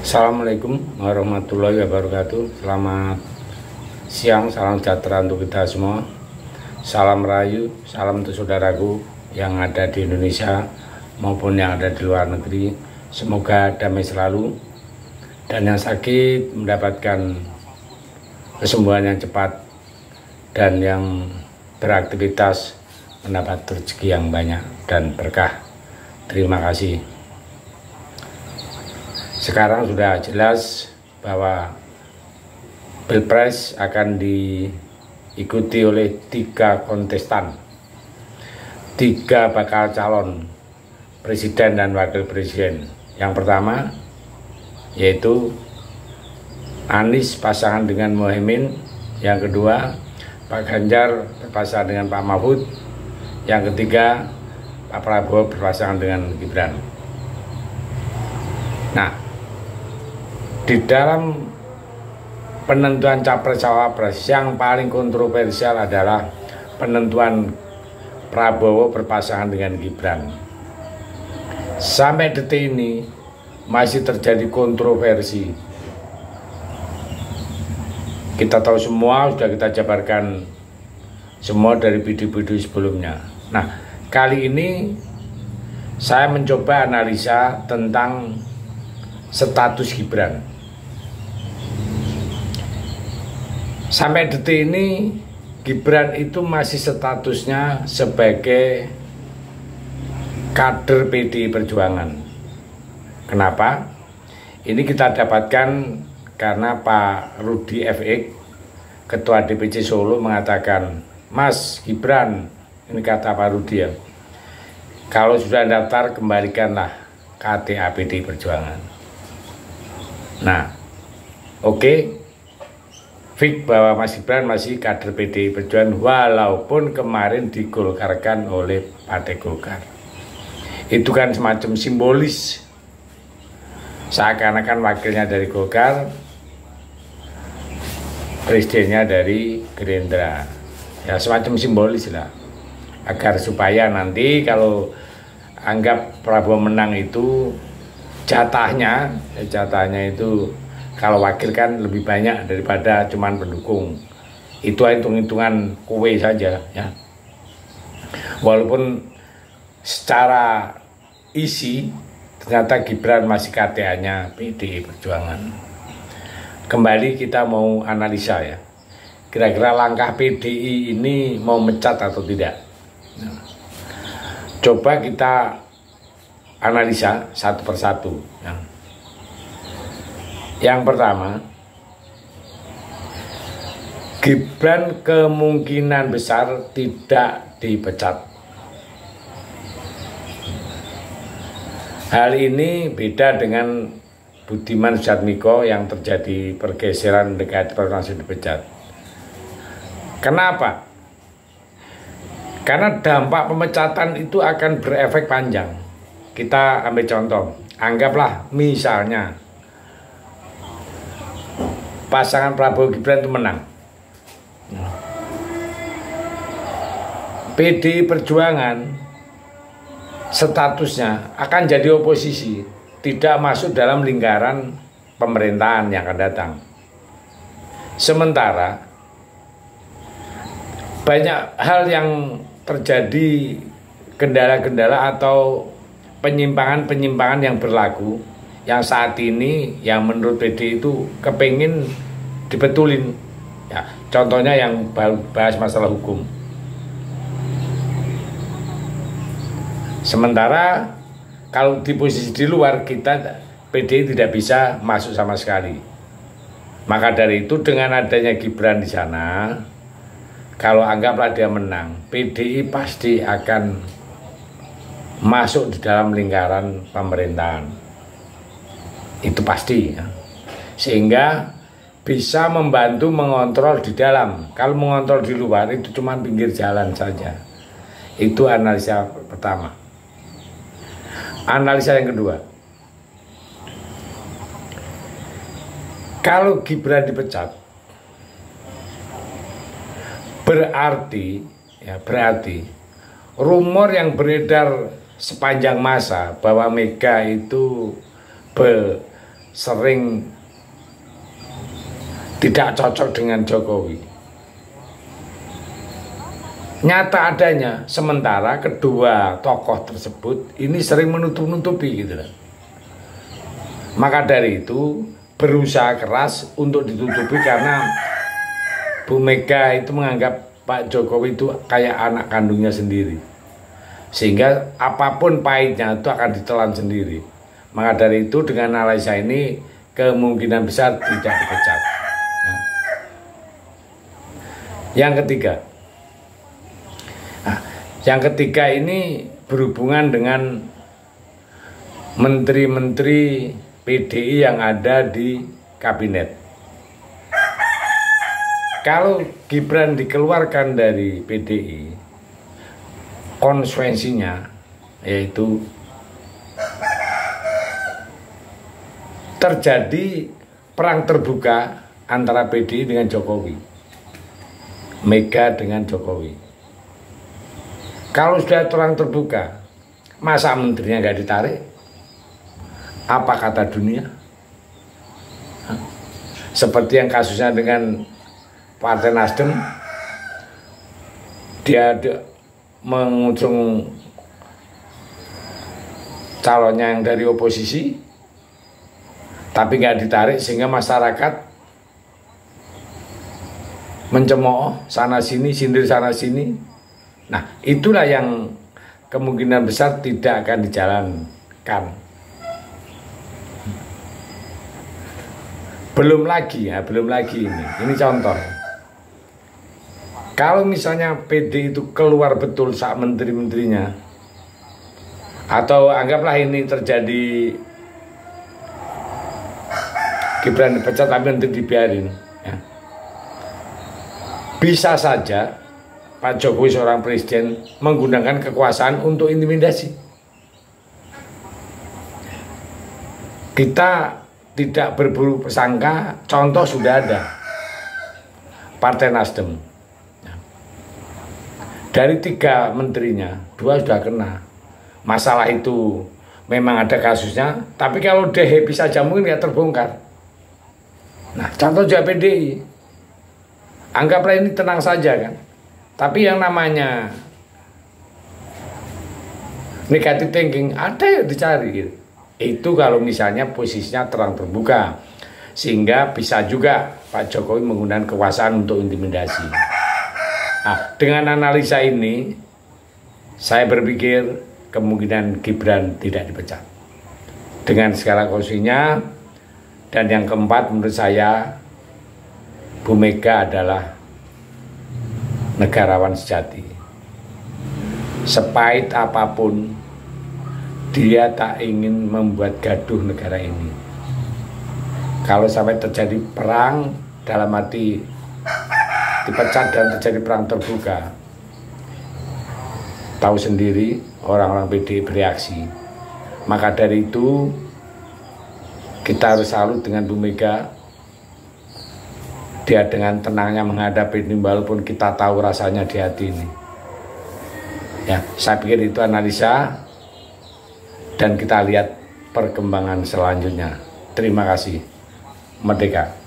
Assalamualaikum warahmatullahi wabarakatuh. Selamat siang, salam sejahtera untuk kita semua. Salam rayu, salam untuk saudaraku yang ada di Indonesia maupun yang ada di luar negeri. Semoga damai selalu dan yang sakit mendapatkan kesembuhan yang cepat dan yang beraktivitas mendapat rezeki yang banyak dan berkah. Terima kasih. Sekarang sudah jelas bahwa Pilpres akan diikuti oleh 3 kontestan, 3 bakal calon presiden dan wakil presiden. Yang pertama yaitu Anies pasangan dengan Muhaimin, yang kedua Pak Ganjar berpasangan dengan Pak Mahfud, yang ketiga Pak Prabowo berpasangan dengan Gibran. Nah, di dalam penentuan capres-cawapres yang paling kontroversial adalah penentuan Prabowo berpasangan dengan Gibran. Sampai detik ini masih terjadi kontroversi. Kita tahu semua, sudah kita jabarkan semua dari video-video sebelumnya. Nah, kali ini saya mencoba analisa tentang status Gibran. Sampai detik ini Gibran itu masih statusnya sebagai kader PDI Perjuangan. Kenapa? Ini kita dapatkan karena Pak Rudi FX, Ketua DPC Solo, mengatakan, "Mas Gibran," ini kata Pak Rudi ya, "kalau sudah daftar kembalikanlah KTA PDI Perjuangan." Nah, oke. Fix bahwa Mas Gibran masih kader PDI Perjuangan walaupun kemarin digolkarkan oleh Partai Golkar. Itu kan semacam simbolis, seakan-akan wakilnya dari Golkar, presidennya dari Gerindra. Ya semacam simbolis lah, agar supaya nanti kalau anggap Prabowo menang itu jatahnya itu kalau wakil kan lebih banyak daripada cuman pendukung. Itu hitung-hitungan kue saja ya. Walaupun secara isi ternyata Gibran masih KTA-nya PDI Perjuangan. Kembali kita mau analisa ya. Kira-kira langkah PDI ini mau mecat atau tidak. Nah, coba kita analisa satu persatu ya. Yang pertama, Gibran kemungkinan besar tidak dipecat. Hal ini beda dengan Budiman Sujatmiko yang terjadi pergeseran dekat langsung dipecat. Kenapa? Karena dampak pemecatan itu akan berefek panjang. Kita ambil contoh, anggaplah misalnya pasangan Prabowo Gibran itu menang. PDI Perjuangan statusnya akan jadi oposisi, tidak masuk dalam lingkaran pemerintahan yang akan datang. Sementara banyak hal yang terjadi, kendala-kendala atau penyimpangan-penyimpangan yang berlaku yang saat ini yang menurut PDI itu kepingin dibetulin ya, contohnya yang bahas masalah hukum. Sementara kalau di posisi di luar, kita PDI tidak bisa masuk sama sekali. Maka dari itu dengan adanya Gibran di sana, kalau anggaplah dia menang, PDI pasti akan masuk di dalam lingkaran pemerintahan. Itu pasti ya. Sehingga bisa membantu mengontrol di dalam. Kalau mengontrol di luar itu cuma pinggir jalan saja. Itu analisa pertama. Analisa yang kedua, kalau Gibran dipecat, berarti rumor yang beredar sepanjang masa bahwa Mega itu sering tidak cocok dengan Jokowi. Nyata adanya, sementara kedua tokoh tersebut ini sering menutup-nutupi gitu. Maka dari itu berusaha keras untuk ditutupi karena Bu Mega itu menganggap Pak Jokowi itu kayak anak kandungnya sendiri. Sehingga apapun pahitnya itu akan ditelan sendiri. Maka dari itu dengan analisa ini kemungkinan besar tidak dipecat. Ya. Yang ketiga ini berhubungan dengan menteri-menteri PDI yang ada di kabinet. Kalau Gibran dikeluarkan dari PDI, konsekuensinya yaitu terjadi perang terbuka antara PDI dengan Jokowi, Mega dengan Jokowi. Kalau sudah perang terbuka, masa menterinya nggak ditarik? Apa kata dunia? Seperti yang kasusnya dengan Partai Nasdem, dia mengusung calonnya yang dari oposisi, tapi nggak ditarik sehingga masyarakat mencemooh sana sini, sindir sana sini. Nah, itulah yang kemungkinan besar tidak akan dijalankan. Belum lagi ini contoh. Kalau misalnya PD itu keluar betul saat menteri-menterinya, atau anggaplah ini terjadi Gibran dipecat tapi nanti dibiarin, ya. Bisa saja Pak Jokowi seorang presiden menggunakan kekuasaan untuk intimidasi. Kita tidak berburu prasangka, contoh sudah ada. Partai Nasdem. Dari 3 menterinya, 2 sudah kena. Masalah itu memang ada kasusnya, tapi kalau udah happy saja mungkin nggak terbongkar. Nah, contoh juga PDI. Anggaplah ini tenang saja kan. Tapi yang namanya negative thinking ada yang dicari gitu. Itu kalau misalnya posisinya terang terbuka, sehingga bisa juga Pak Jokowi menggunakan kekuasaan untuk intimidasi. Nah, dengan analisa ini saya berpikir kemungkinan Gibran tidak dipecat dengan segala kondisinya. Dan yang keempat, menurut saya Bu Mega adalah negarawan sejati. Sepahit apapun, dia tak ingin membuat gaduh negara ini. Kalau sampai terjadi perang, dalam arti dipecat dan terjadi perang terbuka, tahu sendiri orang-orang PDI bereaksi. Maka dari itu kita harus salut dengan Bu Mega. Dia dengan tenangnya menghadapi ini walaupun kita tahu rasanya di hati ini. Ya, saya pikir itu analisa dan kita lihat perkembangan selanjutnya. Terima kasih. Merdeka.